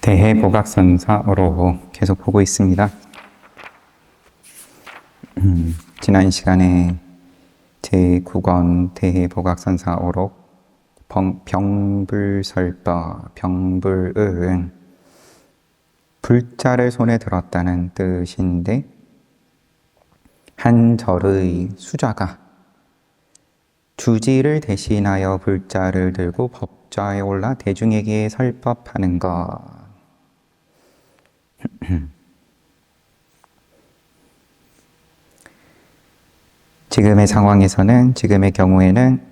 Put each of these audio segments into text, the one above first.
대해복악선사어로 계속 보고 있습니다. 지난 시간에 제9권 대해복악선사어록 병불설법, 병불은 불자를 손에 들었다는 뜻인데, 한 절의 수자가 주지를 대신하여 불자를 들고 법좌에 올라 대중에게 설법하는 것. 지금의 상황에서는, 지금의 경우에는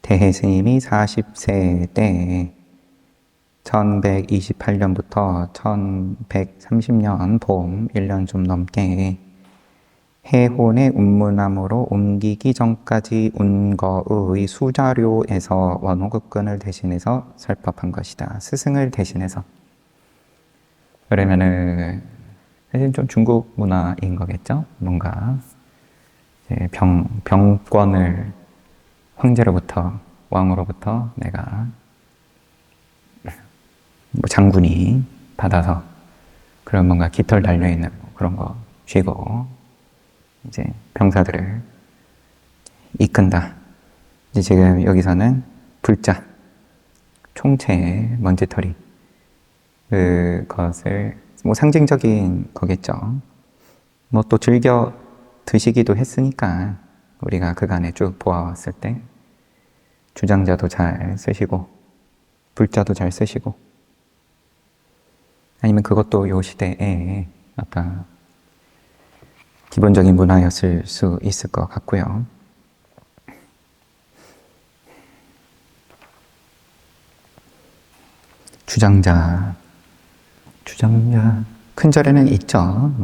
대해 스님이 40세 때 1128년부터 1130년 봄 1년 좀 넘게 해혼의 운문함으로 옮기기 전까지 운거의 수자료에서 원호급근을 대신해서 설법한 것이다. 스승을 대신해서. 그러면은 사실 좀 중국 문화인 거겠죠? 뭔가 병권을 황제로부터, 왕으로부터 내가 장군이 받아서 그런 뭔가 깃털 달려있는 그런 거 쥐고 이제 병사들을 이끈다. 이제 지금 여기서는 불자, 총체의 먼지털이, 그것을 상징적인 거겠죠. 또 즐겨 드시기도 했으니까 우리가 그간에 쭉 보아왔을 때 주장자도 잘 쓰시고 불자도 잘 쓰시고, 아니면 그것도 요 시대에 어떤 기본적인 문화였을 수 있을 것 같고요. 주장자 큰 절에는 있죠.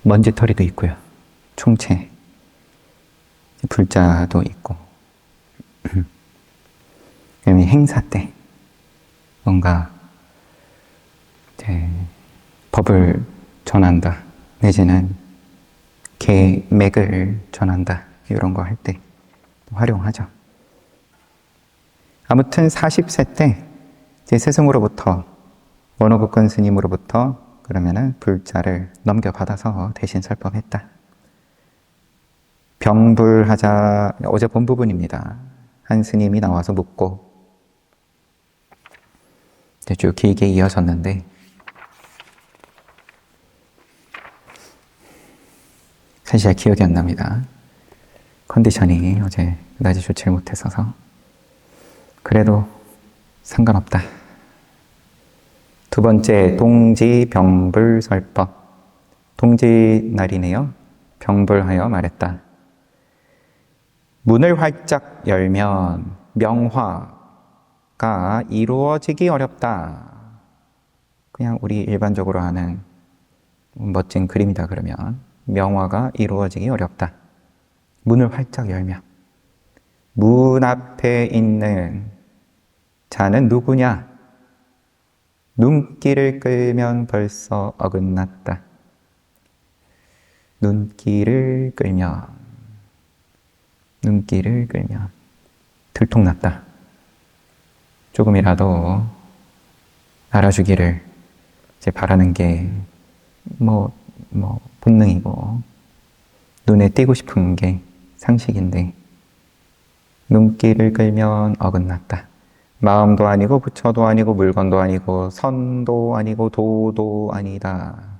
먼지털이도 있고요. 총체, 불자도 있고. 행사 때 뭔가 법을 전한다, 내지는 계맥을 전한다, 이런 거 할 때 활용하죠. 아무튼 40세 때 제 스승으로부터, 원호급근 스님으로부터 그러면은 불자를 넘겨받아서 대신 설법했다. 병불하자, 어제 본 부분입니다. 한 스님이 나와서 묻고 쭉 길게 이어졌는데, 사실 잘 기억이 안 납니다. 컨디션이 어제 그다지 좋지 못했어서. 그래도 상관없다. 두 번째, 동지 병불설법. 동지 날이네요. 병불하여 말했다. 문을 활짝 열면 명화가 이루어지기 어렵다. 그냥 우리 일반적으로 하는 멋진 그림이다 그러면 명화가 이루어지기 어렵다. 문을 활짝 열면. 문 앞에 있는 자는 누구냐? 눈길을 끌면 벌써 어긋났다. 눈길을 끌면 들통났다. 조금이라도 알아주기를 이제 바라는 게 본능이고 눈에 띄고 싶은 게 상식인데, 눈길을 끌면 어긋났다. 마음도 아니고 부처도 아니고 물건도 아니고 선도 아니고 도도 아니다.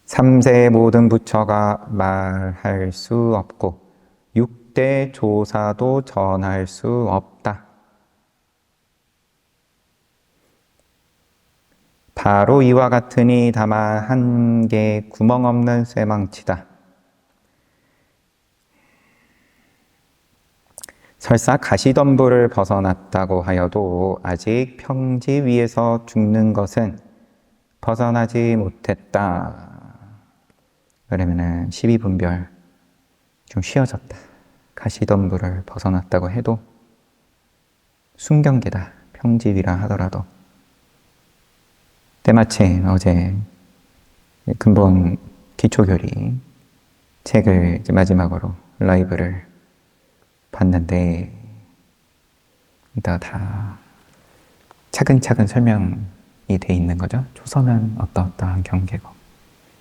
3세 모든 부처가 말할 수 없고 6대 조사도 전할 수 없다. 바로 이와 같으니 다만 한 개 구멍 없는 쇠망치다. 설사 가시덤불을 벗어났다고 하여도 아직 평지 위에서 죽는 것은 벗어나지 못했다. 그러면은 12분별 좀 쉬어졌다. 가시덤불을 벗어났다고 해도 순경계다. 평지 위라 하더라도. 때마침 어제 근본 기초교리 책을 이제 마지막으로 라이브를 봤는데 이따 다 차근차근 설명이 돼 있는 거죠. 초선은 어떠한 경계고,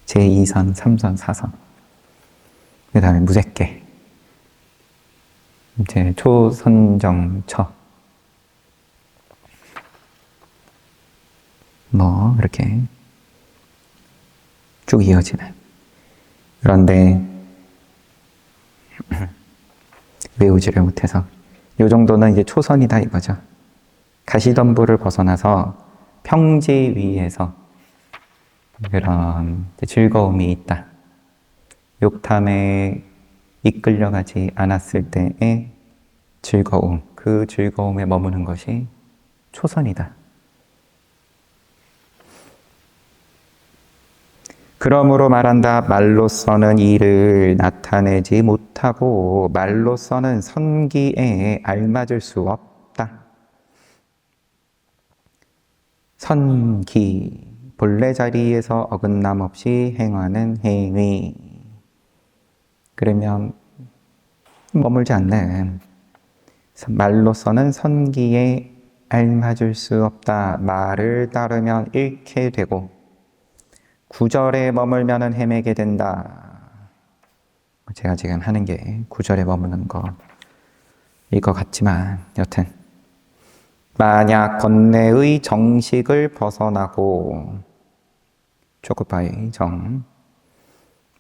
제2선, 3선, 4선, 그 다음에 무색계, 이제 초선정처, 뭐 이렇게 쭉 이어지는. 그런데 외우지를 못해서 요 정도는 이제 초선이다 이거죠. 가시덤불을 벗어나서 평지 위에서 그런 즐거움이 있다. 욕탐에 이끌려가지 않았을 때의 즐거움, 그 즐거움에 머무는 것이 초선이다. 그러므로 말한다. 말로서는 이를 나타내지 못하고 말로서는 선기에 알맞을 수 없다. 선기, 본래 자리에서 어긋남 없이 행하는 행위. 그러면 머물지 않는, 말로서는 선기에 알맞을 수 없다. 말을 따르면 잃게 되고 구절에 머물면은 헤매게 된다. 제가 지금 하는 게 구절에 머무는 거일 것 같지만 여튼 만약 건네의 정식을 벗어나고 초급바의 정,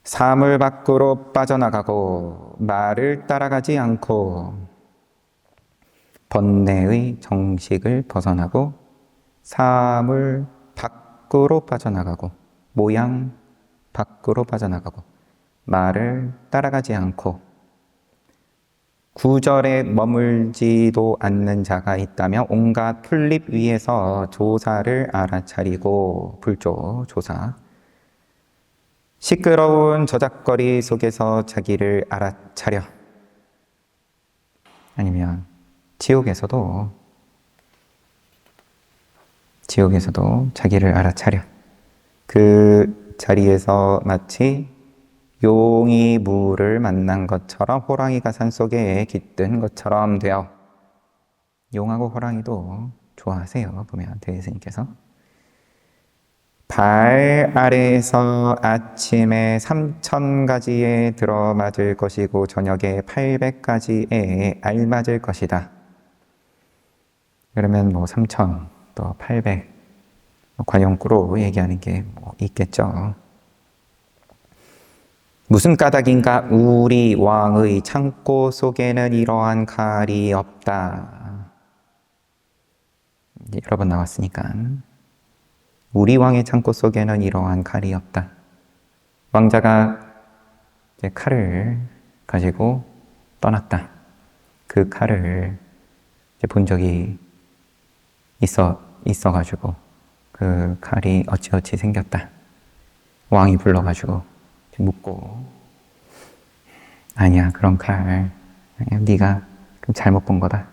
사물 밖으로 빠져나가고 말을 따라가지 않고 번뇌의 정식을 벗어나고 사물 밖으로 빠져나가고 모양 밖으로 빠져나가고 말을 따라가지 않고 구절에 머물지도 않는 자가 있다면 온갖 풀립 위에서 조사를 알아차리고 불조, 조사, 시끄러운 저작거리 속에서 자기를 알아차려. 아니면 지옥에서도 자기를 알아차려. 그 자리에서 마치 용이 물을 만난 것처럼 호랑이가 산속에 깃든 것처럼 되어. 용하고 호랑이도 좋아하세요. 보면 대스님께서 발 아래에서 아침에 3,000가지에 들어맞을 것이고 저녁에 800가지에 알맞을 것이다. 그러면 뭐 3,000 또 800 관용구로 얘기하는 게 뭐 있겠죠. 무슨 까닭인가? 우리 왕의 창고 속에는 이러한 칼이 없다. 여러 번 나왔으니까. 우리 왕의 창고 속에는 이러한 칼이 없다. 왕자가 이제 칼을 가지고 떠났다. 그 칼을 이제 본 적이 있어가지고 그 칼이 어찌어찌 생겼다. 왕이 불러가지고 묻고, 아니야, 그런 칼 아니야, 네가 잘못 본 거다.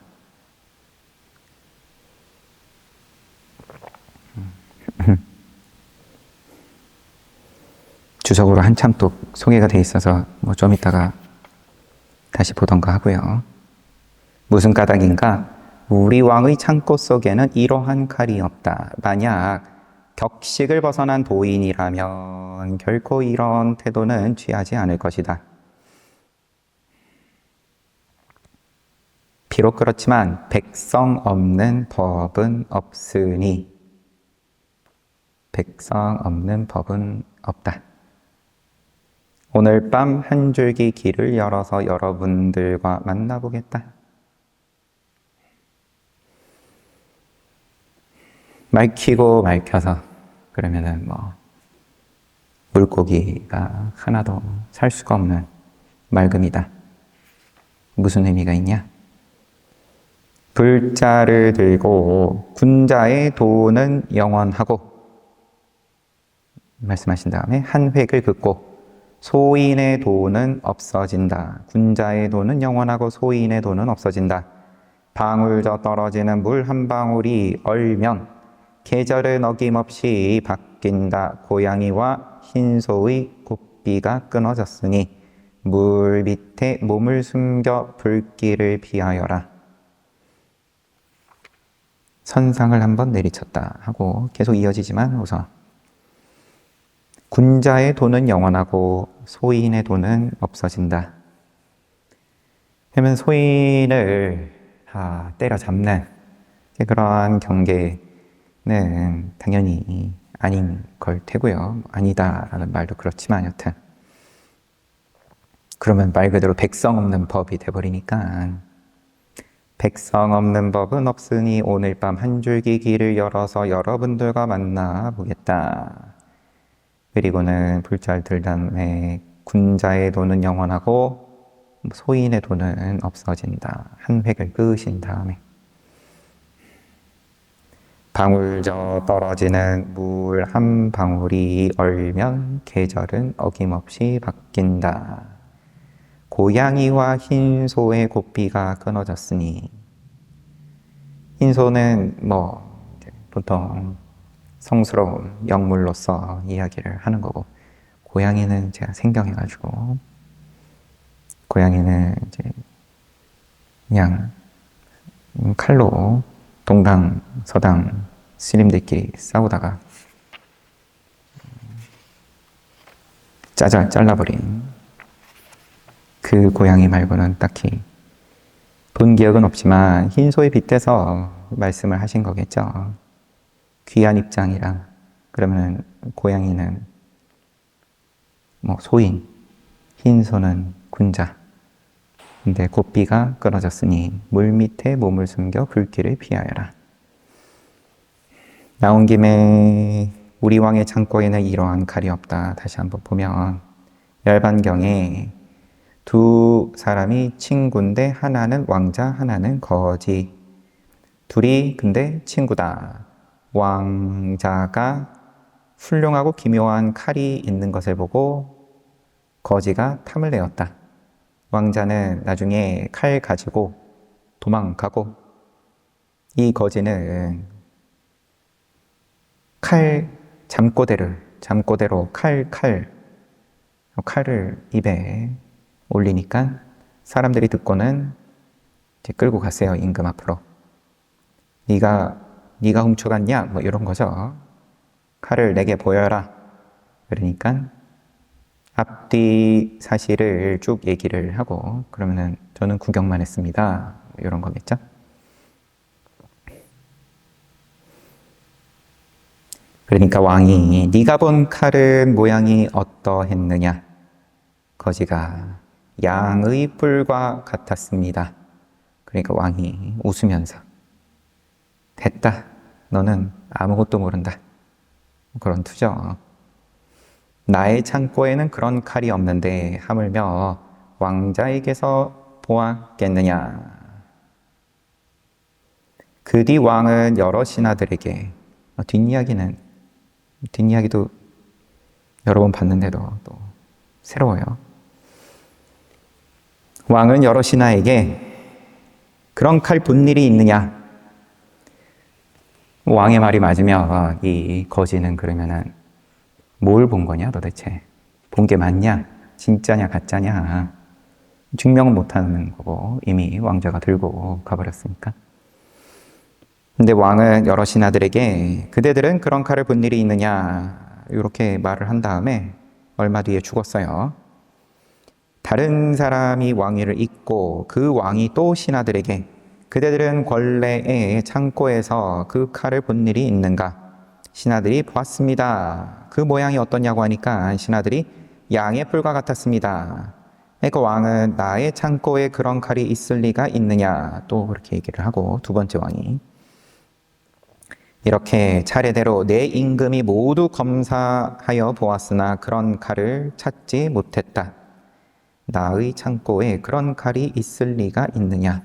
주석으로 한참 또 소개가 돼 있어서 뭐 좀 이따가 다시 보던가 하고요. 무슨 까닭인가? 우리 왕의 창고 속에는 이러한 칼이 없다. 만약 격식을 벗어난 도인이라면 결코 이런 태도는 취하지 않을 것이다. 비록 그렇지만 백성 없는 법은 없으니, 백성 없는 법은 없다. 오늘 밤 한 줄기 길을 열어서 여러분들과 만나보겠다. 말키고 말켜서 그러면은 뭐 물고기가 하나도 살 수가 없는 맑음이다. 무슨 의미가 있냐? 불자를 들고 군자의 도는 영원하고, 말씀하신 다음에 한 획을 긋고 소인의 도는 없어진다. 군자의 도는 영원하고 소인의 도는 없어진다. 방울져 떨어지는 물 한 방울이 얼면 계절은 어김없이 바뀐다. 고양이와 흰소의 굽비가 끊어졌으니 물 밑에 몸을 숨겨 불길을 피하여라. 선상을 한번 내리쳤다 하고 계속 이어지지만 우선 군자의 돈은 영원하고 소인의 돈은 없어진다. 그러면 소인을 때려잡는 그런 경계는 당연히 아닌 걸 테고요. 아니다라는 말도 그렇지만 여튼 그러면 말 그대로 백성 없는 법이 돼버리니까 백성 없는 법은 없으니 오늘 밤 한 줄기 길을 열어서 여러분들과 만나 보겠다. 그리고는 불자를 들 다음에 군자의 돈은 영원하고 소인의 돈은 없어진다. 한 획을 그으신 다음에 방울저 떨어지는 물 한 방울이 얼면 계절은 어김없이 바뀐다. 고양이와 흰소의 고삐가 끊어졌으니 흰소는 보통 성스러운 영물로서 이야기를 하는 거고 고양이는 제가 생경해가지고 고양이는 이제 그냥 칼로 동당 서당 스님들끼리 싸우다가 잘라버린 그 고양이 말고는 딱히 본 기억은 없지만 흰소에 빗대서 말씀을 하신 거겠죠. 귀한 입장이라. 그러면 고양이는 소인, 흰소는 군자. 근데 고삐가 끊어졌으니 물 밑에 몸을 숨겨 불길을 피하여라. 나온 김에 우리 왕의 창고에는 이러한 칼이 없다. 다시 한번 보면 열반경에 두 사람이 친구인데 하나는 왕자, 하나는 거지. 둘이 근데 친구다. 왕자가 훌륭하고 기묘한 칼이 있는 것을 보고 거지가 탐을 내었다. 왕자는 나중에 칼 가지고 도망가고 이 거지는 잠꼬대로 칼을 입에 올리니까 사람들이 듣고는 이제 끌고 갔어요. 임금 앞으로. 네가 훔쳐갔냐? 이런 거죠. 칼을 내게 보여라. 그러니까 앞뒤 사실을 쭉 얘기를 하고 그러면은 저는 구경만 했습니다. 이런 거겠죠. 그러니까 왕이 네가 본 칼은 모양이 어떠했느냐? 거지가 양의 뿔과 같았습니다. 그러니까 왕이 웃으면서 됐다. 너는 아무것도 모른다. 그런 투죠. 나의 창고에는 그런 칼이 없는데 하물며 왕자에게서 보았겠느냐. 그 뒤 왕은 여러 신하들에게 뒷이야기도 여러 번 봤는데도 또 새로워요. 왕은 여러 신하에게 그런 칼 본 일이 있느냐. 왕의 말이 맞으면 이 거지는 그러면은 뭘 본 거냐 도대체? 본 게 맞냐? 진짜냐 가짜냐? 증명은 못하는 거고 이미 왕자가 들고 가버렸으니까. 근데 왕은 여러 신하들에게 그대들은 그런 칼을 본 일이 있느냐 이렇게 말을 한 다음에 얼마 뒤에 죽었어요. 다른 사람이 왕위를 잇고 그 왕이 또 신하들에게 그대들은 권례의 창고에서 그 칼을 본 일이 있는가? 신하들이 보았습니다. 그 모양이 어떠냐고 하니까 신하들이 양의 뿔과 같았습니다. 그러니까 왕은 나의 창고에 그런 칼이 있을 리가 있느냐 또 그렇게 얘기를 하고 두 번째 왕이 이렇게 차례대로 내 임금이 모두 검사하여 보았으나 그런 칼을 찾지 못했다. 나의 창고에 그런 칼이 있을 리가 있느냐.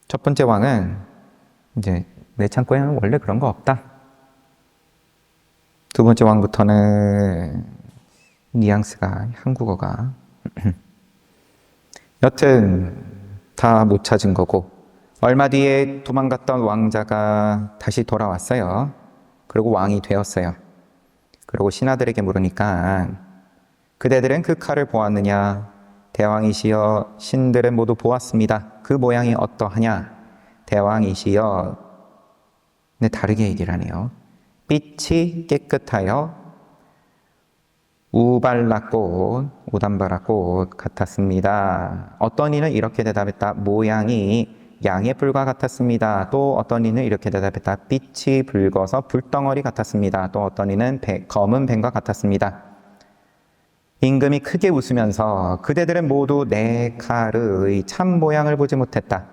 첫 번째 왕은 이제 내 창고에는 원래 그런 거 없다. 두 번째 왕부터는 뉘앙스가 한국어가 여튼 다 못 찾은 거고 얼마 뒤에 도망갔던 왕자가 다시 돌아왔어요. 그리고 왕이 되었어요. 그리고 신하들에게 물으니까 그대들은 그 칼을 보았느냐? 대왕이시여 신들은 모두 보았습니다. 그 모양이 어떠하냐? 대왕이시여. 네, 다르게 얘기를 하네요. 빛이 깨끗하여 우발락꽃, 우단바라꽃 같았습니다. 어떤 이는 이렇게 대답했다. 모양이 양의 뿔과 같았습니다. 또 어떤 이는 이렇게 대답했다. 빛이 붉어서 불덩어리 같았습니다. 또 어떤 이는 검은 뱀과 같았습니다. 임금이 크게 웃으면서 그대들은 모두 내 칼의 참 모양을 보지 못했다.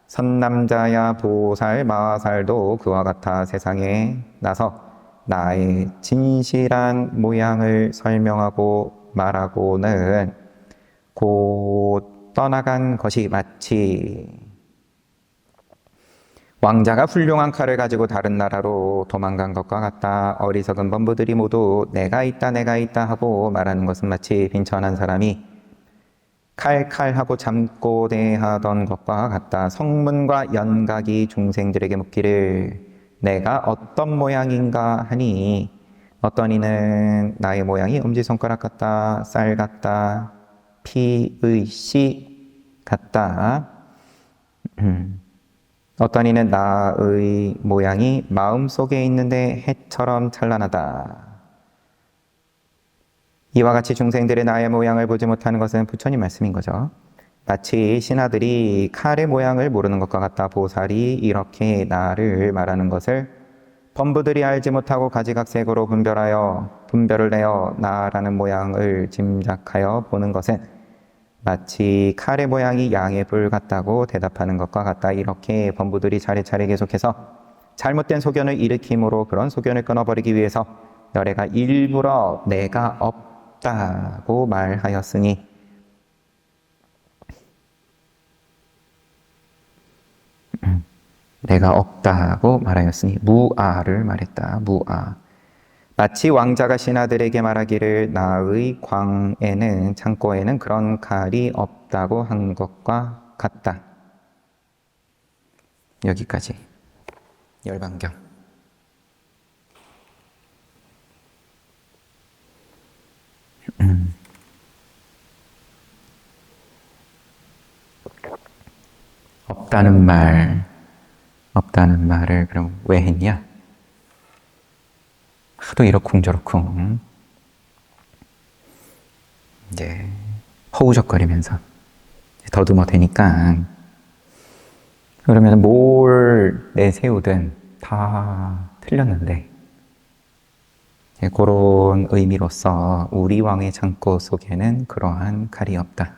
선남자야 보살 마살도 그와 같아 세상에 나서 나의 진실한 모양을 설명하고 말하고는 곧 떠나간 것이 마치 왕자가 훌륭한 칼을 가지고 다른 나라로 도망간 것과 같다. 어리석은 범부들이 모두 내가 있다 하고 말하는 것은 마치 빈천한 사람이 칼칼하고 잠꼬대하던 것과 같다. 성문과 연각이 중생들에게 묻기를 내가 어떤 모양인가 하니 어떤 이는 나의 모양이 엄지손가락 같다, 쌀 같다, 피의 씨 같다. 어떤 이는 나의 모양이 마음속에 있는데 해처럼 찬란하다. 이와 같이 중생들의 나의 모양을 보지 못하는 것은 부처님 말씀인 거죠. 마치 신하들이 칼의 모양을 모르는 것과 같다. 보살이 이렇게 나를 말하는 것을 범부들이 알지 못하고 가지각색으로 분별을 내어 나라는 모양을 짐작하여 보는 것은 마치 칼의 모양이 양의 뿔 같다고 대답하는 것과 같다. 이렇게 범부들이 차례차례 계속해서 잘못된 소견을 일으킴으로 그런 소견을 끊어버리기 위해서 열애가 일부러 내가 없다고 말하였으니 내가 없다고 말하였으니 무아를 말했다. 무아. 마치 왕자가 신하들에게 말하기를 나의 광에는 창고에는 그런 칼이 없다고 한 것과 같다. 여기까지 열반경. 없다는 말을 그럼 왜 했냐? 하도 이러쿵저러쿵 이제 허우적거리면서 더듬어 대니까 그러면 뭘 내세우든 다 틀렸는데 그런 의미로서 우리 왕의 창고 속에는 그러한 칼이 없다.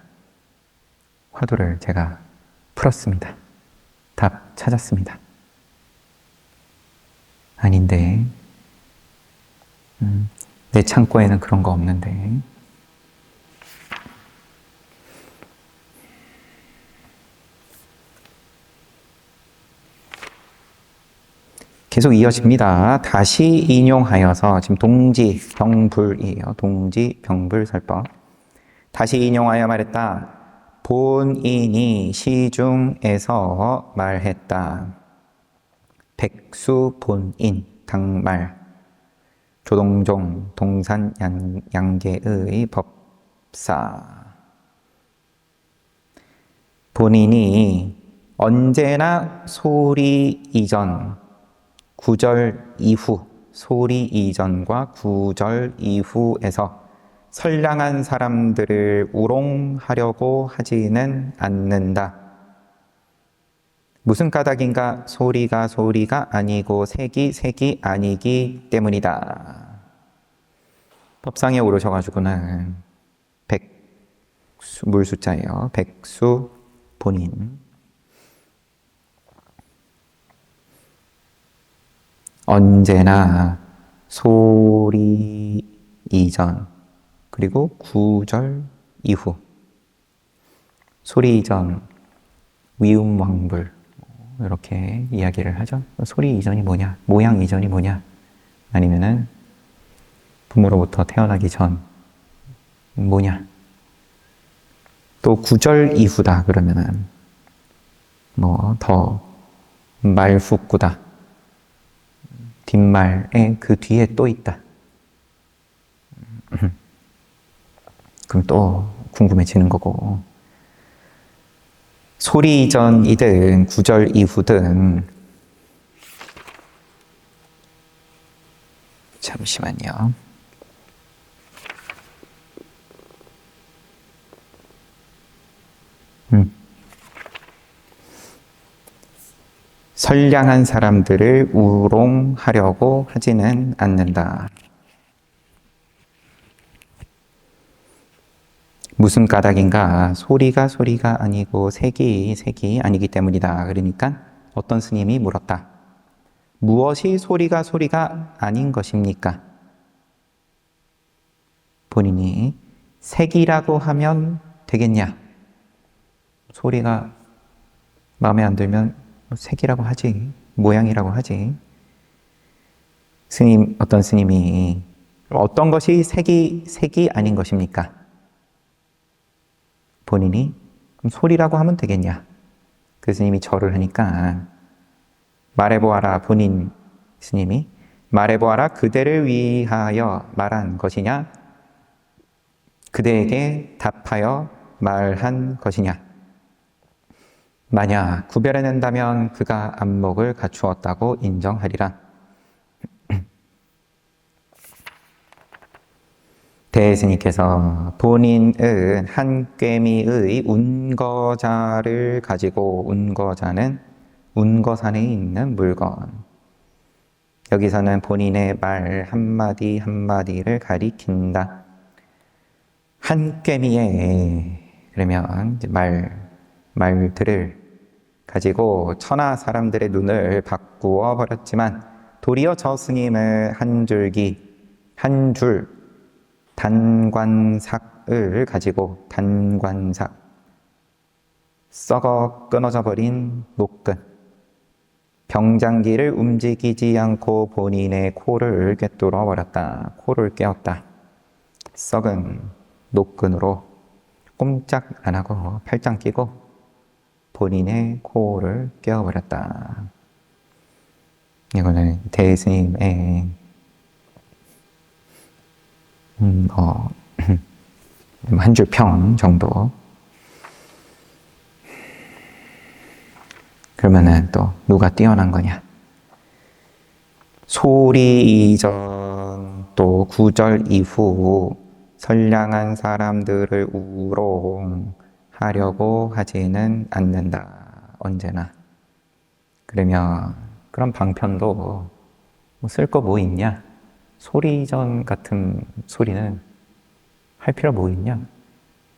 화두를 제가 풀었습니다. 답 찾았습니다. 아닌데 내 창고에는 그런 거 없는데 계속 이어집니다. 다시 인용하여서 지금 동지병불이에요. 동지병불설법. 다시 인용하여 말했다. 본인이 시중에서 말했다. 백수본인 당말 조동종 동산 양계의 법사. 본인이 언제나 소리 이전 구절 이후, 소리 이전과 구절 이후에서 선량한 사람들을 우롱하려고 하지는 않는다. 무슨 까닭인가? 소리가 아니고 색이 아니기 때문이다. 법상에 오르셔가지고는 물숫자예요. 백수 본인. 언제나 소리 이전 그리고 구절 이후. 소리 이전 위음왕불 이렇게 이야기를 하죠. 소리 이전이 뭐냐? 모양 이전이 뭐냐? 아니면은 부모로부터 태어나기 전 뭐냐? 또 구절 이후다 그러면은 뭐 더 말후꾸다. 뒷말에 그 뒤에 또 있다. 그럼 또 궁금해지는 거고. 소리 이전이든 구절 이후든 잠시만요. 선량한 사람들을 우롱하려고 하지는 않는다. 무슨 까닭인가? 소리가 아니고 색이 아니기 때문이다. 그러니까 어떤 스님이 물었다. 무엇이 소리가 아닌 것입니까? 본인이 색이라고 하면 되겠냐? 소리가 마음에 안 들면 색이라고 하지, 모양이라고 하지. 어떤 스님이 어떤 것이 색이 아닌 것입니까? 본인이 그럼 소리라고 하면 되겠냐? 그 스님이 절을 하니까 말해보아라. 본인 스님이 말해보아라. 그대를 위하여 말한 것이냐? 그대에게 답하여 말한 것이냐? 만약 구별해낸다면 그가 안목을 갖추었다고 인정하리라. 대스님께서 본인은 한 꿰미의 운거자를 가지고, 운거자는 운거산에 있는 물건, 여기서는 본인의 말 한마디 한마디를 가리킨다. 한 꿰미에, 그러면 말들을 가지고 천하 사람들의 눈을 바꾸어 버렸지만 도리어 저 스님을 한 줄 단관삭을 가지고, 단관삭, 썩어 끊어져 버린 노끈, 병장기를 움직이지 않고 본인의 코를 꿰뚫어 버렸다. 코를 꿰었다. 썩은 노끈으로 꼼짝 안 하고 팔짱 끼고 본인의 코를 꿰어버렸다. 이거는 대스님의 한 줄 평 정도. 그러면은 또 누가 뛰어난 거냐? 소리 이전 또 구절 이후 선량한 사람들을 우롱하려고 하지는 않는다. 언제나. 그러면 그런 방편도 쓸 거 뭐 있냐? 소리 이전 같은 소리는 할 필요 뭐 있냐?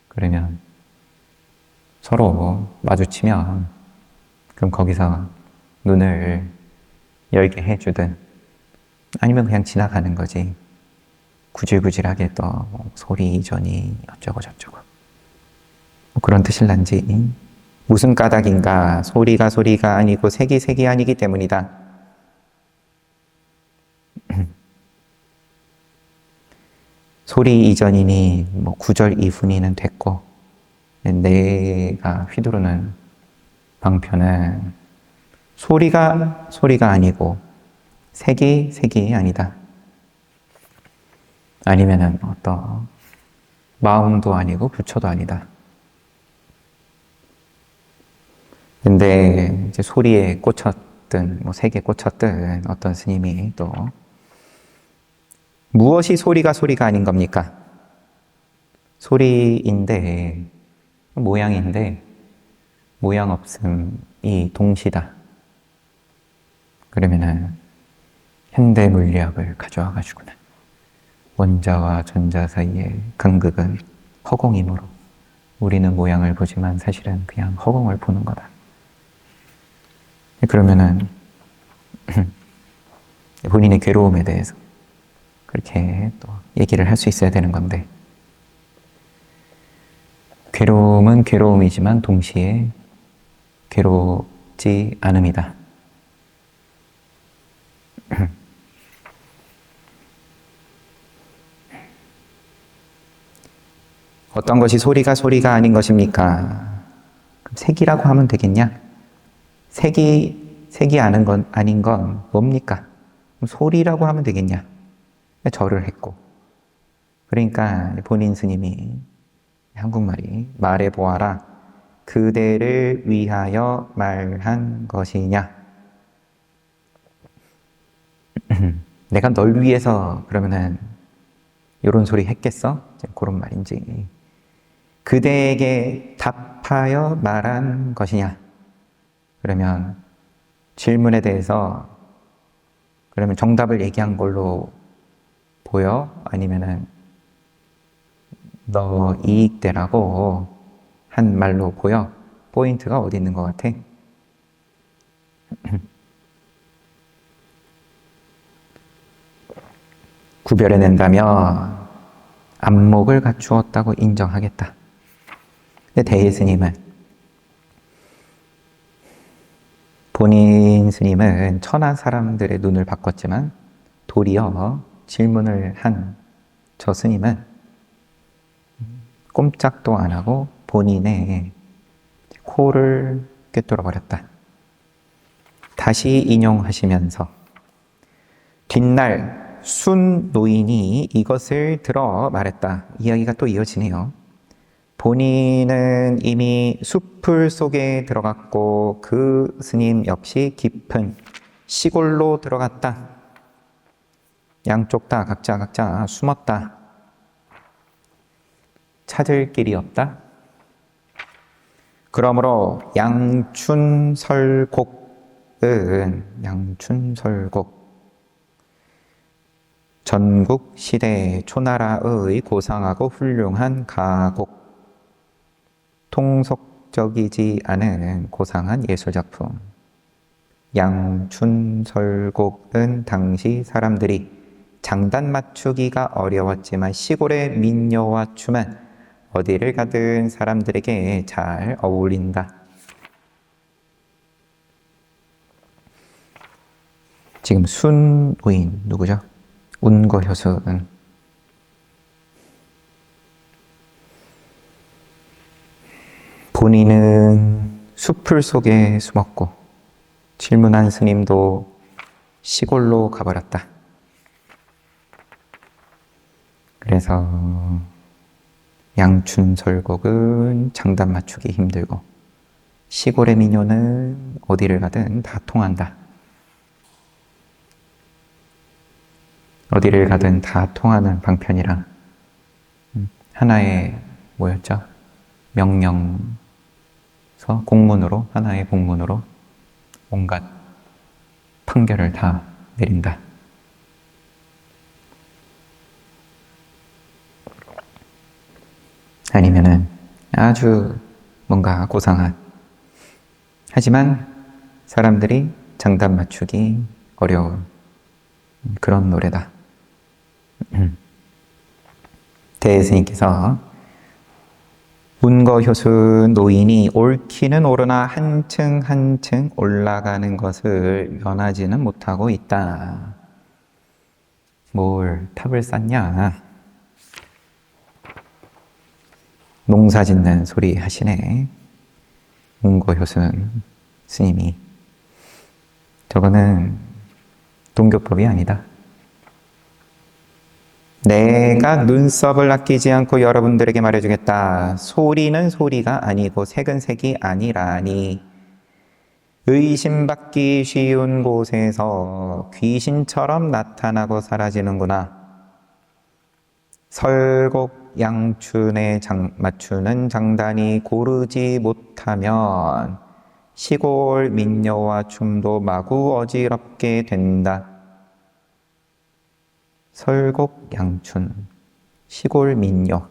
그러면 서로 마주치면 그럼 거기서 눈을 열게 해주든 아니면 그냥 지나가는 거지. 구질구질하게 또 소리 이전이 어쩌고 저쩌고 그런 뜻일란지. 무슨 까닭인가? 소리가 아니고 색이 아니기 때문이다. 소리 이전이니 구절 이후니는 됐고, 내가 휘두르는 방편은 소리가 아니고 색이 아니다. 아니면은 어떤 마음도 아니고 부처도 아니다. 근데 이제 소리에 꽂혔든 색에 꽂혔든 어떤 스님이 또 무엇이 소리가 아닌 겁니까? 소리인데 모양인데 모양 없음이 동시다. 그러면은 현대 물리학을 가져와 가지고는 원자와 전자 사이의 간극은 허공이므로 우리는 모양을 보지만 사실은 그냥 허공을 보는 거다. 그러면은 본인의 괴로움에 대해서 그렇게 또 얘기를 할 수 있어야 되는 건데, 괴로움은 괴로움이지만 동시에 괴롭지 않음이다. 어떤 것이 소리가 아닌 것입니까? 그럼 색이라고 하면 되겠냐? 색이 아닌 건 뭡니까? 그럼 소리라고 하면 되겠냐? 절을 했고. 그러니까 본인 스님이 한국말이 말해보아라. 그대를 위하여 말한 것이냐? 내가 널 위해서 그러면은 이런 소리 했겠어? 그런 말인지. 그대에게 답하여 말한 것이냐? 그러면 질문에 대해서 그러면 정답을 얘기한 걸로 보여? 아니면은 너 이익되라고 한 말로 보여? 포인트가 어디 있는 것 같아? 구별해낸다면 안목을 갖추었다고 인정하겠다. 근데 대예스님은 본인 스님은 천하 사람들의 눈을 바꿨지만 도리어 질문을 한 저 스님은 꼼짝도 안 하고 본인의 코를 꿰뚫어 버렸다. 다시 인용하시면서 뒷날 순 노인이 이것을 들어 말했다. 이야기가 또 이어지네요. 본인은 이미 숲풀 속에 들어갔고 그 스님 역시 깊은 시골로 들어갔다. 양쪽 다 각자 숨었다. 찾을 길이 없다. 그러므로 양춘설곡 전국 시대 초나라의 고상하고 훌륭한 가곡, 통속적이지 않은 고상한 예술작품. 양춘설곡은 당시 사람들이 장단 맞추기가 어려웠지만 시골의 민요와 춤은 어디를 가든 사람들에게 잘 어울린다. 지금 순우인 누구죠? 운거효순. 본인은 숲풀 속에 숨었고 질문한 스님도 시골로 가버렸다. 그래서 양춘설곡은 장단 맞추기 힘들고 시골의 민요는 어디를 가든 다 통한다. 어디를 가든 다 통하는 방편이라 하나의 뭐였죠? 명령서 공문으로, 하나의 공문으로 온갖 판결을 다 내린다. 아니면은 아주 뭔가 고상한, 하지만 사람들이 장단 맞추기 어려운 그런 노래다. 대스님께서 운거효순 노인이 옳기는 오르나 한층 한층 올라가는 것을 면하지는 못하고 있다. 뭘 탑을 쌓냐? 농사 짓는 소리 하시네. 운거효순 스님이. 저거는 동교법이 아니다. 내가 눈썹을 아끼지 않고 여러분들에게 말해주겠다. 소리는 소리가 아니고 색은 색이 아니라니. 의심받기 쉬운 곳에서 귀신처럼 나타나고 사라지는구나. 설곡 양춘에 맞추는 장단이 고르지 못하면 시골 민요와 춤도 마구 어지럽게 된다. 설곡 양춘, 시골 민요.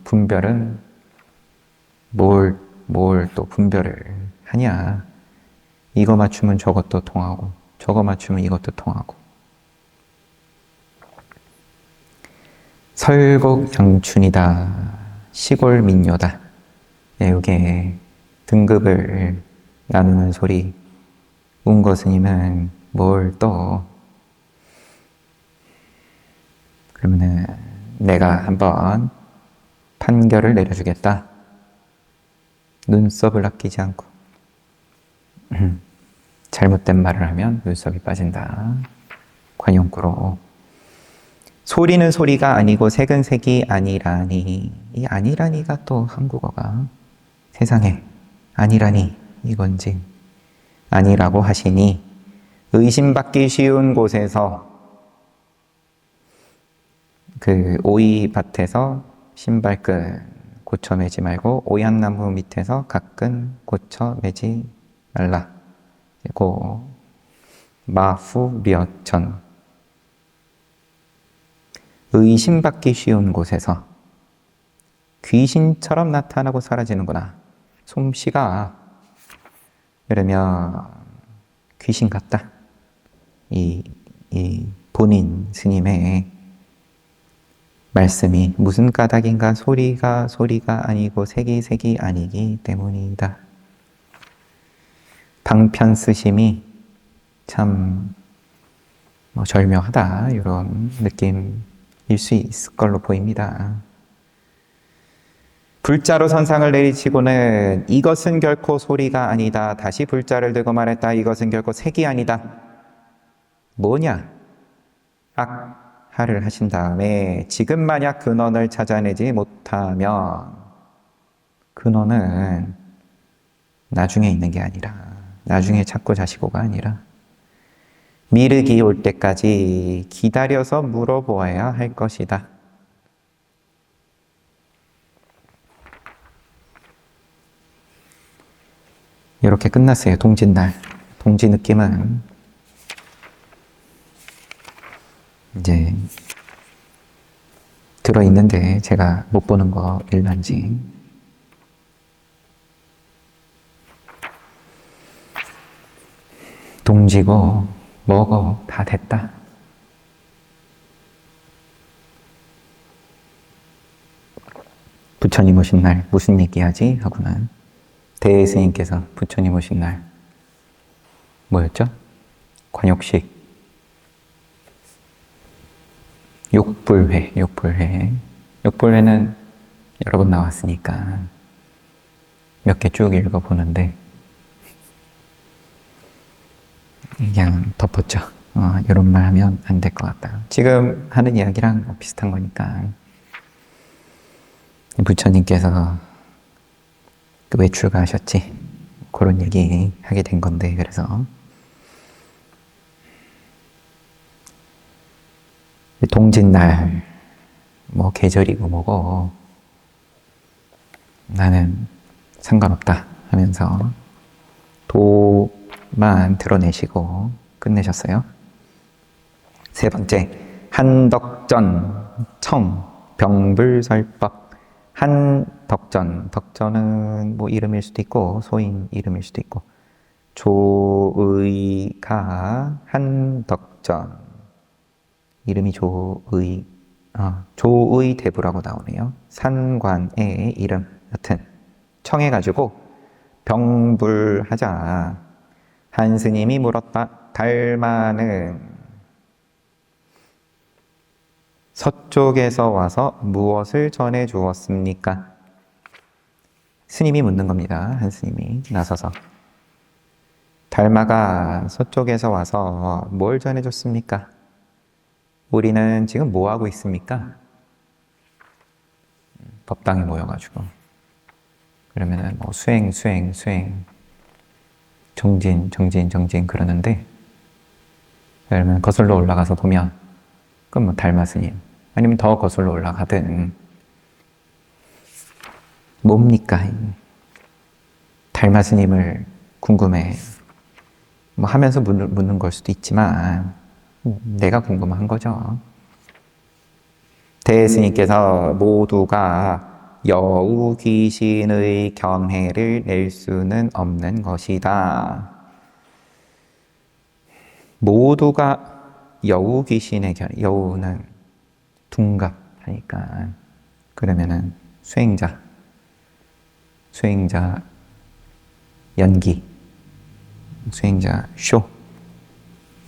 분별은 뭘 또 분별을 하냐. 이거 맞추면 저것도 통하고 저거 맞추면 이것도 통하고. 설곡 양춘이다. 시골 민요다. 이게 등급을 나누는 소리. 운거스님은 뭘 또, 그러면은 내가 한번 판결을 내려주겠다. 눈썹을 아끼지 않고. 잘못된 말을 하면 눈썹이 빠진다. 관용구로. 소리는 소리가 아니고 색은 색이 아니라니. 이 아니라니가 또 한국어가 세상에 아니라니 이건지 아니라고 하시니 의심받기 쉬운 곳에서 그 오이밭에서 신발끈 고쳐 매지 말고 오얏나무 밑에서 각끈 고쳐 매지 말라. 고 마후려천 의심받기 쉬운 곳에서 귀신처럼 나타나고 사라지는구나. 솜씨가 그러면 귀신 같다. 이 본인 스님의 말씀이 무슨 까닭인가 소리가 아니고 색이 아니기 때문이다. 방편 쓰심이 참 절묘하다. 이런 느낌일 수 있을 걸로 보입니다. 불자로 선상을 내리치고는 이것은 결코 소리가 아니다. 다시 불자를 들고 말했다. 이것은 결코 색이 아니다. 뭐냐? 악하를 하신 다음에 지금 만약 근원을 찾아내지 못하면 근원은 나중에 있는 게 아니라 나중에 찾고 자시고가 아니라 미륵이 올 때까지 기다려서 물어보아야 할 것이다. 이렇게 끝났어요. 동짓날. 동지 느낌은 이제 들어있는데 제가 못 보는 거 일난지. 동지고 뭐고 다 됐다. 부처님 오신 날 무슨 얘기하지? 하고는 대스님께서 부처님 오신 날 뭐였죠? 관욕식 욕불회. 욕불회는 여러 번 나왔으니까 몇 개 쭉 읽어보는데 그냥 덮었죠. 이런 말 하면 안 될 것 같다. 지금 하는 이야기랑 비슷한 거니까 부처님께서 왜 출가하셨지? 그런 얘기 하게 된 건데, 그래서 동짓날 뭐 계절이고 뭐고 나는 상관없다 하면서 도만 드러내시고 끝내셨어요. 세 번째, 한덕전 청 병불설법. 한덕전, 덕전은 뭐 이름일 수도 있고 소인 이름일 수도 있고 조의가 한덕전 이름이 조의대부라고 나오네요. 산관의 이름 여튼 청해가지고 병불하자. 한 스님이 물었다. 달마는 서쪽에서 와서 무엇을 전해 주었습니까? 스님이 묻는 겁니다. 한 스님이 나서서. 달마가 서쪽에서 와서 뭘 전해줬습니까? 우리는 지금 뭐 하고 있습니까? 법당에 모여가지고. 그러면은 뭐 수행, 정진 그러는데, 그러면 거슬러 올라가서 보면 그럼 뭐 달마 스님 아니면 더 거슬러 올라가든 뭡니까? 달마 스님을 궁금해 뭐 하면서 묻는 걸 수도 있지만 내가 궁금한 거죠. 대스님께서 모두가 여우 귀신의 경해를 낼 수는 없는 것이다. 모두가 여우 귀신의 견해, 여우는 둔갑하니까 그러면은 수행자 연기, 수행자 쇼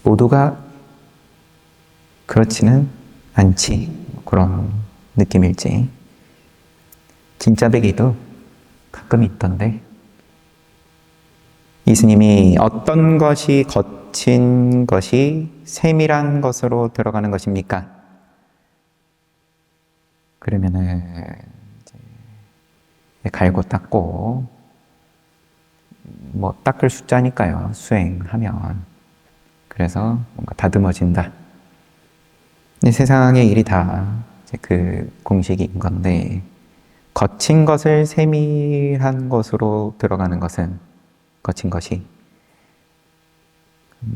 모두가 그렇지는 않지. 그런 느낌일지. 진짜 배기도 가끔 있던데 이스님이 어떤 것이 거친 것이 세밀한 것으로 들어가는 것입니까? 그러면은 이제 갈고 닦고 뭐 닦을 숫자니까요. 수행하면. 그래서 뭔가 다듬어진다. 근데 세상의 일이 다 이제 그 공식인 건데 거친 것을 세밀한 것으로 들어가는 것은 거친 것이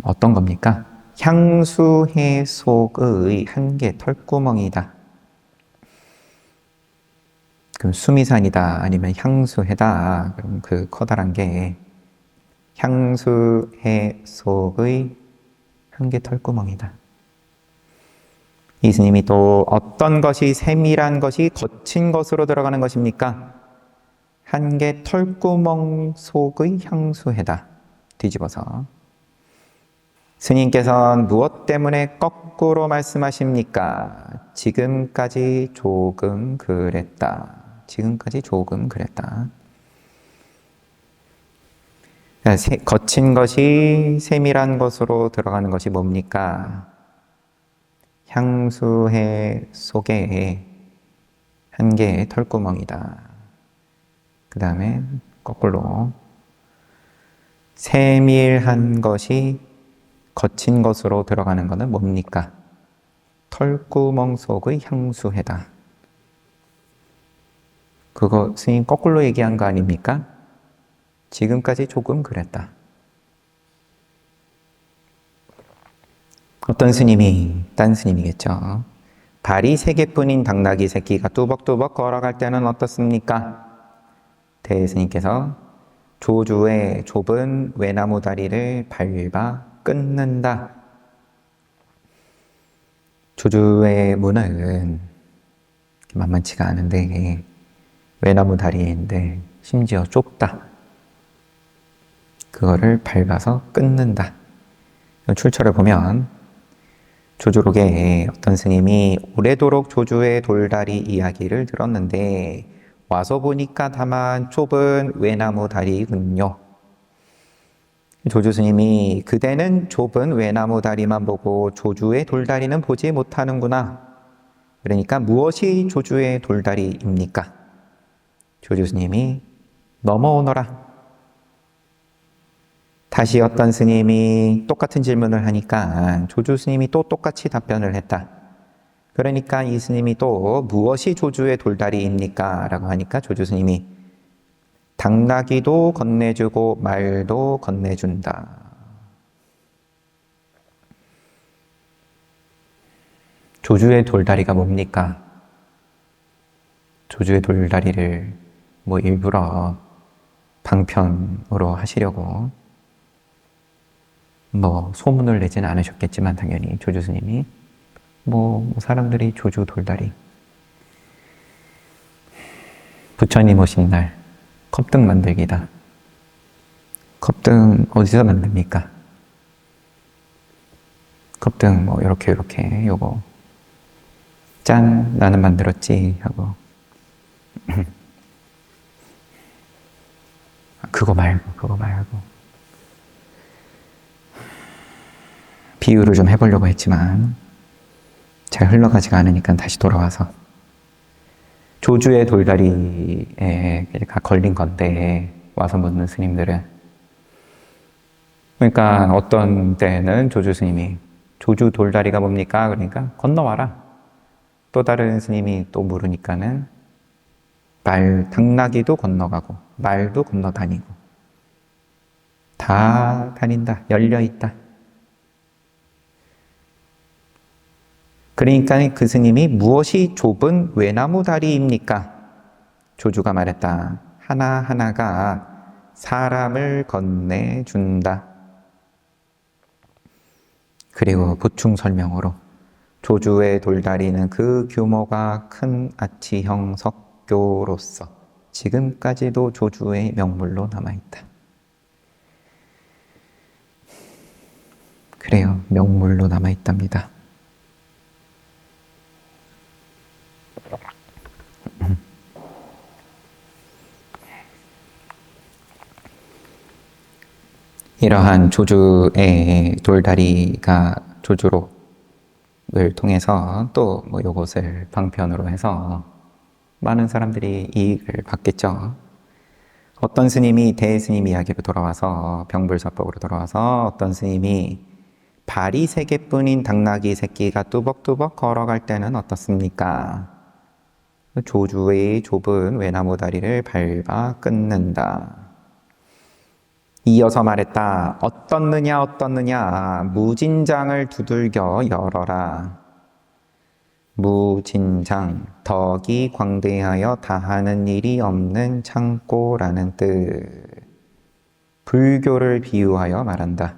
어떤 겁니까? 향수해 속의 한개 털구멍이다. 그럼 수미산이다 아니면 향수해다. 그럼 그 커다란 게 향수해 속의 한개 털구멍이다. 이 스님이 또 어떤 것이 세밀한 것이 거친 것으로 들어가는 것입니까? 한개 털구멍 속의 향수해다. 뒤집어서. 스님께서는 무엇 때문에 거꾸로 말씀하십니까? 지금까지 조금 그랬다. 지금까지 조금 그랬다. 거친 것이 세밀한 것으로 들어가는 것이 뭡니까? 향수해 속에 한 개의 털구멍이다. 그 다음에 거꾸로 세밀한 것이 거친 것으로 들어가는 것은 뭡니까? 털구멍 속의 향수해다. 그거 스님 거꾸로 얘기한 거 아닙니까? 지금까지 조금 그랬다. 어떤 스님이, 딴 스님이겠죠. 발이 3개뿐인 당나귀 새끼가 뚜벅뚜벅 걸어갈 때는 어떻습니까? 대스님께서 조주의 좁은 외나무 다리를 밟아 끊는다. 조주의 문은 만만치가 않은데 외나무 다리인데 심지어 좁다. 그거를 밟아서 끊는다. 출처를 보면 조주록에 어떤 스님이 오래도록 조주의 돌다리 이야기를 들었는데 와서 보니까 다만 좁은 외나무 다리군요. 조주 스님이 그대는 좁은 외나무 다리만 보고 조주의 돌다리는 보지 못하는구나. 그러니까 무엇이 조주의 돌다리입니까? 조주 스님이 넘어오너라. 다시 어떤 스님이 똑같은 질문을 하니까 조주 스님이 또 똑같이 답변을 했다. 그러니까 이 스님이 또 무엇이 조주의 돌다리입니까? 라고 하니까 조주 스님이 당나귀도 건네주고 말도 건네준다. 조주의 돌다리가 뭡니까? 조주의 돌다리를 뭐 일부러 방편으로 하시려고 뭐 소문을 내지는 않으셨겠지만 당연히 조주 스님이 뭐 사람들이 조주 돌다리 부처님 오신 날 컵등 만들기다. 컵등 어디서 만듭니까? 컵등 뭐 이렇게 요거 짠 나는 만들었지 하고 그거 말고 비유를 좀 해보려고 했지만 잘 흘러가지가 않으니까 다시 돌아와서 조주의 돌다리에 걸린 건데 와서 묻는 스님들은 그러니까 어떤 때는 조주 스님이 조주 돌다리가 뭡니까? 그러니까 건너와라. 또 다른 스님이 또 물으니까는 당나귀도 건너가고 말도 건너다니고 다 다닌다. 열려있다. 그러니까 그 스님이 무엇이 좁은 외나무 다리입니까? 조주가 말했다. 하나하나가 사람을 건네준다. 그리고 보충 설명으로 조주의 돌다리는 그 규모가 큰 아치형 석교로서 지금까지도 조주의 명물로 남아있다. 그래요. 명물로 남아있답니다. 이러한 조주의 돌다리가 조주록을 통해서 또 뭐 요것을 방편으로 해서 많은 사람들이 이익을 받겠죠. 어떤 스님이 대스님 이야기로 돌아와서 병불서법으로 돌아와서 어떤 스님이 발이 3개뿐인 당나귀 새끼가 뚜벅뚜벅 걸어갈 때는 어떻습니까? 조주의 좁은 외나무 다리를 밟아 끊는다. 이어서 말했다. 어떻느냐 무진장을 두들겨 열어라. 무진장, 덕이 광대하여 다하는 일이 없는 창고라는 뜻. 불교를 비유하여 말한다.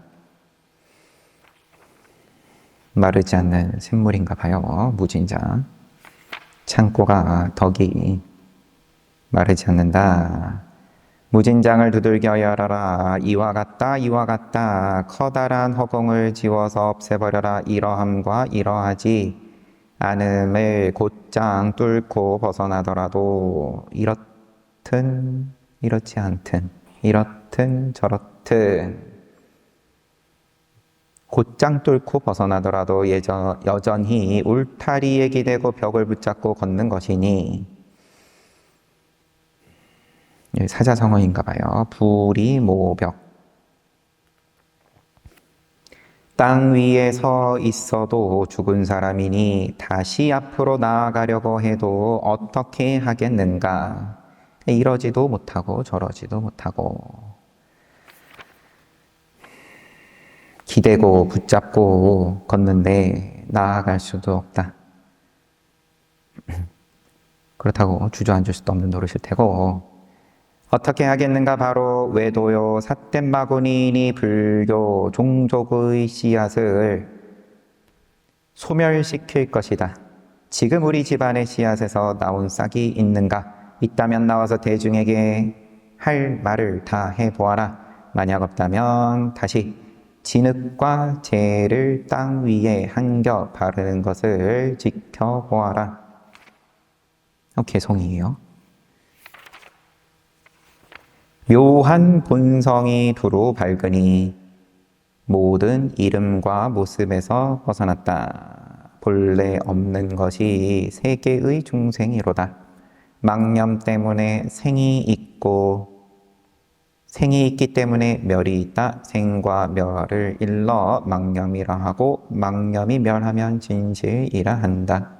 마르지 않는 샘물인가 봐요. 무진장. 창고가 덕이 마르지 않는다. 무진장을 두들겨 열어라. 이와 같다. 커다란 허공을 지워서 없애버려라. 이러함과 이러하지 않음을 곧장 뚫고 벗어나더라도 이렇든 이렇지 않든 이렇든 저렇든 곧장 뚫고 벗어나더라도 여전히 울타리에 기대고 벽을 붙잡고 걷는 것이니 사자성어인가 봐요. 부리모벽. 땅 위에 서 있어도 죽은 사람이니 다시 앞으로 나아가려고 해도 어떻게 하겠는가. 이러지도 못하고 저러지도 못하고 기대고 붙잡고 걷는데 나아갈 수도 없다. 그렇다고 주저앉을 수도 없는 노릇일 테고 어떻게 하겠는가. 바로 외도요 삿된 마구니니 불교 종족의 씨앗을 소멸시킬 것이다. 지금 우리 집안의 씨앗에서 나온 싹이 있는가? 있다면 나와서 대중에게 할 말을 다 해보아라. 만약 없다면 다시 진흙과 재를 땅 위에 한 겹 바르는 것을 지켜보아라. 개송이에요. 묘한 본성이 두루 밝으니 모든 이름과 모습에서 벗어났다. 본래 없는 것이 세계의 중생이로다. 망념 때문에 생이 있기 때문에 멸이 있다. 생과 멸을 일러 망념이라 하고 망념이 멸하면 진실이라 한다.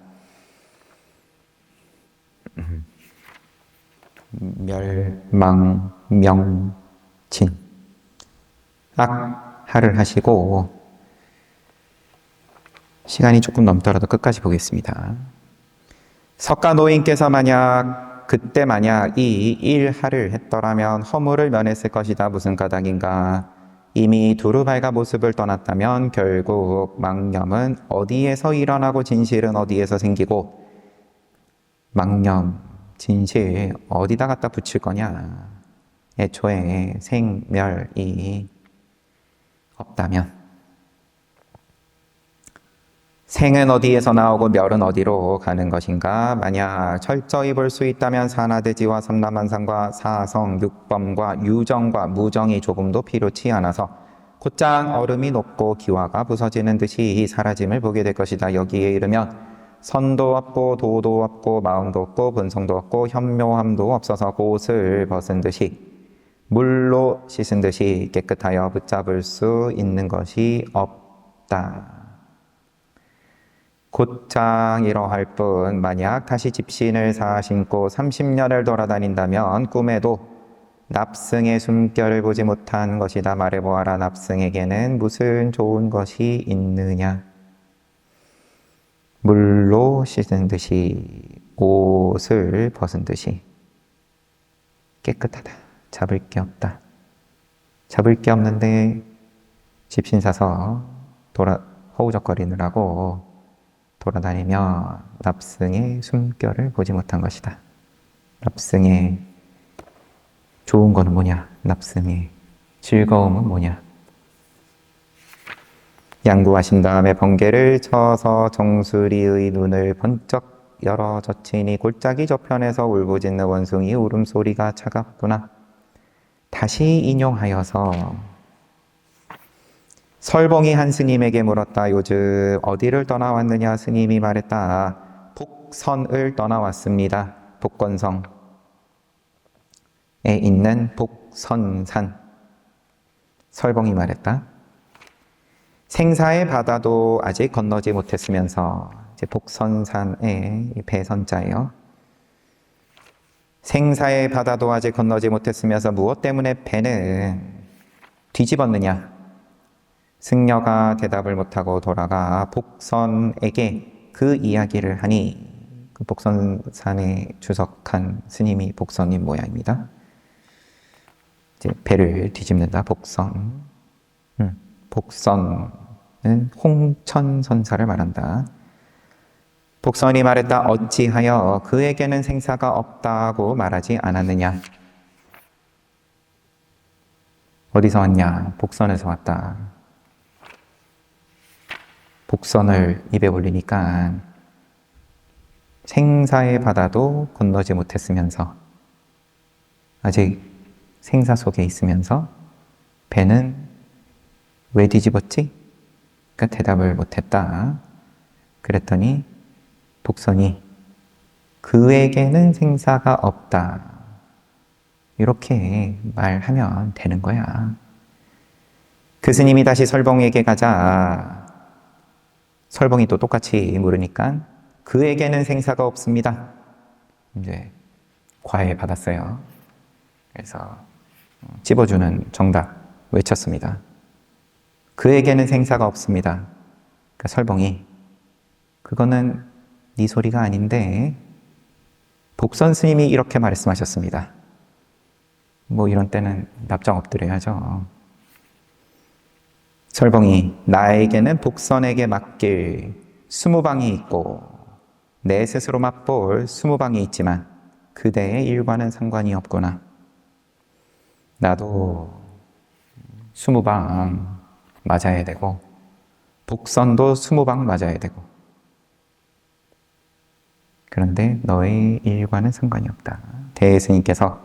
멸망 명진 악하를 하시고 시간이 조금 넘더라도 끝까지 보겠습니다. 석가 노인께서 그때 만약 이 일하를 했더라면 허물을 면했을 것이다. 무슨 까닭인가. 이미 두루발가 모습을 떠났다면 결국 망념은 어디에서 일어나고 진실은 어디에서 생기고 망념, 진실 어디다 갖다 붙일 거냐. 애초에 생멸이 없다면 생은 어디에서 나오고 멸은 어디로 가는 것인가. 만약 철저히 볼 수 있다면 산하대지와 삼라만상과 사성, 육범과 유정과 무정이 조금도 필요치 않아서 곧장 얼음이 녹고 기와가 부서지는 듯이 사라짐을 보게 될 것이다. 여기에 이르면 선도 없고 도도 없고 마음도 없고 본성도 없고 현묘함도 없어서 옷을 벗은 듯이 물로 씻은 듯이 깨끗하여 붙잡을 수 있는 것이 없다. 곧장 이러할 뿐 만약 다시 집신을 신고 30년을 돌아다닌다면 꿈에도 납승의 숨결을 보지 못한 것이다. 말해보아라. 납승에게는 무슨 좋은 것이 있느냐. 물로 씻은 듯이 옷을 벗은 듯이 깨끗하다. 잡을 게 없다. 잡을 게 없는데 집신 사서 허우적거리느라고 돌아다니며 납승의 숨결을 보지 못한 것이다. 납승의 좋은 거는 뭐냐? 납승의 즐거움은 뭐냐? 양구하신 다음에 번개를 쳐서 정수리의 눈을 번쩍 열어 젖히니 골짜기 저편에서 울부짖는 원숭이 울음소리가 차갑구나. 다시 인용하여서 설봉이 한 스님에게 물었다. 요즘 어디를 떠나왔느냐? 스님이 말했다. 북선을 떠나왔습니다. 복건성에 있는 복선산. 설봉이 말했다. 생사의 바다도 아직 건너지 못했으면서, 이제 복선산의 배선자예요. 생사의 바다도 아직 건너지 못했으면서 무엇 때문에 배는 뒤집었느냐? 승려가 대답을 못하고 돌아가 복선에게 그 이야기를 하니, 그 복선산에 주석한 스님이 복선인 모양입니다. 이제 배를 뒤집는다. 복선. 복선은 홍천선사를 말한다. 복선이 말했다. 어찌하여 그에게는 생사가 없다고 말하지 않았느냐? 어디서 왔냐? 복선에서 왔다. 복선을 입에 올리니까 생사의 바다도 건너지 못했으면서, 아직 생사 속에 있으면서 배는 왜 뒤집었지? 그러니까 대답을 못했다. 그랬더니 복선이 그에게는 생사가 없다, 이렇게 말하면 되는 거야. 그 스님이 다시 설봉에게 가자. 설봉이 또 똑같이 물으니까 그에게는 생사가 없습니다. 이제 과외 받았어요. 그래서 찝어주는 정답 외쳤습니다. 그에게는 생사가 없습니다. 그러니까 설봉이 그거는 네 소리가 아닌데 복선 스님이 이렇게 말씀하셨습니다. 뭐 이런 때는 납작 엎드려야죠. 설봉이 나에게는 복선에게 맡길 20방이 있고 내 스스로 맛볼 20방이 있지만 그대의 일과는 상관이 없구나. 나도 20방 맞아야 되고 복선도 20방 맞아야 되고, 그런데 너의 일과는 상관이 없다. 대스님께서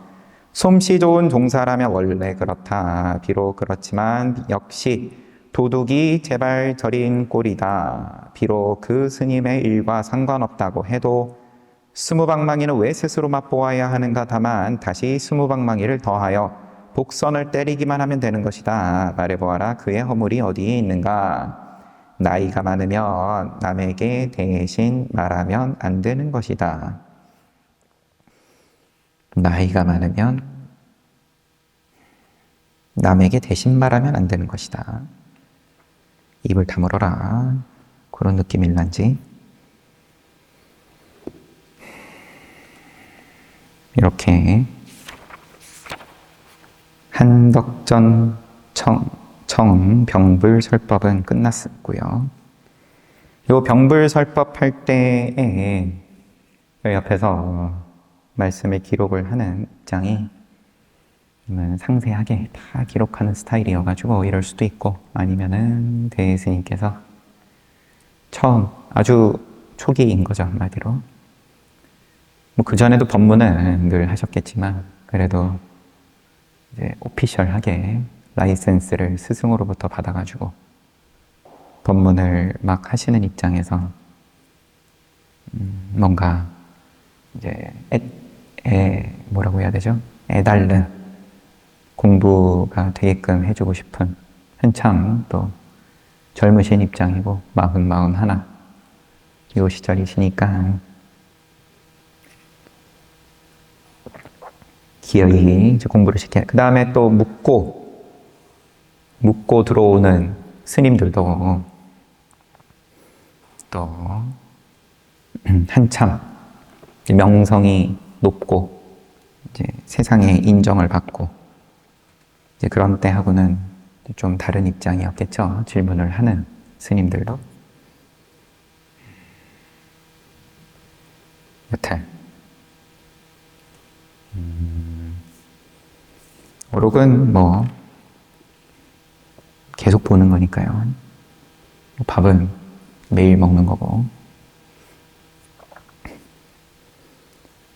솜씨 좋은 종사라면 원래 그렇다. 비록 그렇지만 역시 도둑이 제발 저린 꼴이다. 비록 그 스님의 일과 상관없다고 해도 20방망이는 왜 스스로 맛보아야 하는가. 다만 다시 20방망이를 더하여 복선을 때리기만 하면 되는 것이다. 말해보아라. 그의 허물이 어디에 있는가. 나이가 많으면 남에게 대신 말하면 안 되는 것이다. 나이가 많으면 남에게 대신 말하면 안 되는 것이다. 입을 다물어라. 그런 느낌일란지. 이렇게 한덕전 병불설법은 끝났고요. 요 병불설법 할 때에 옆에서 말씀을 기록을 하는 입장이 상세하게 다 기록하는 스타일이어가지고 이럴 수도 있고, 아니면은 대스님께서 처음 아주 초기인 거죠, 한마디로. 뭐 그전에도 법문은 늘 하셨겠지만 그래도 이제 오피셜하게 라이센스를 스승으로부터 받아가지고 법문을 막 하시는 입장에서 뭔가 이제 뭐라고 해야 되죠? 애달른 공부가 되게끔 해주고 싶은, 한창 또 젊으신 입장이고 41 이 시절이시니까 기어이 이제 공부를 시켜야. 그 다음에 또 묻고 들어오는 스님들도 또 한참 명성이 높고 이제 세상의 인정을 받고 이제 그런 때하고는 좀 다른 입장이었겠죠. 질문을 하는 스님들도. 여튼 오록은 뭐 계속 보는 거니까요. 밥은 매일 먹는 거고.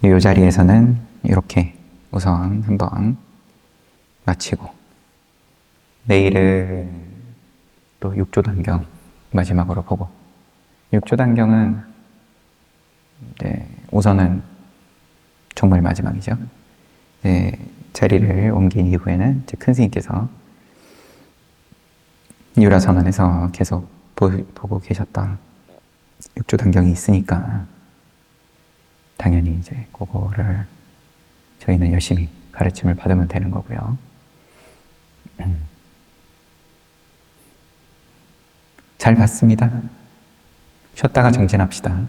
이 자리에서는 이렇게 우선 한번 마치고, 내일은 또 육조단경 마지막으로 보고, 육조단경은 이제 우선은 정말 마지막이죠. 자리를 옮긴 이후에는 이제 큰 스님께서 유라성 안에서 계속 보고 계셨던 육조 단경이 있으니까 당연히 이제 그거를 저희는 열심히 가르침을 받으면 되는 거고요. 잘 봤습니다. 쉬었다가 정진합시다.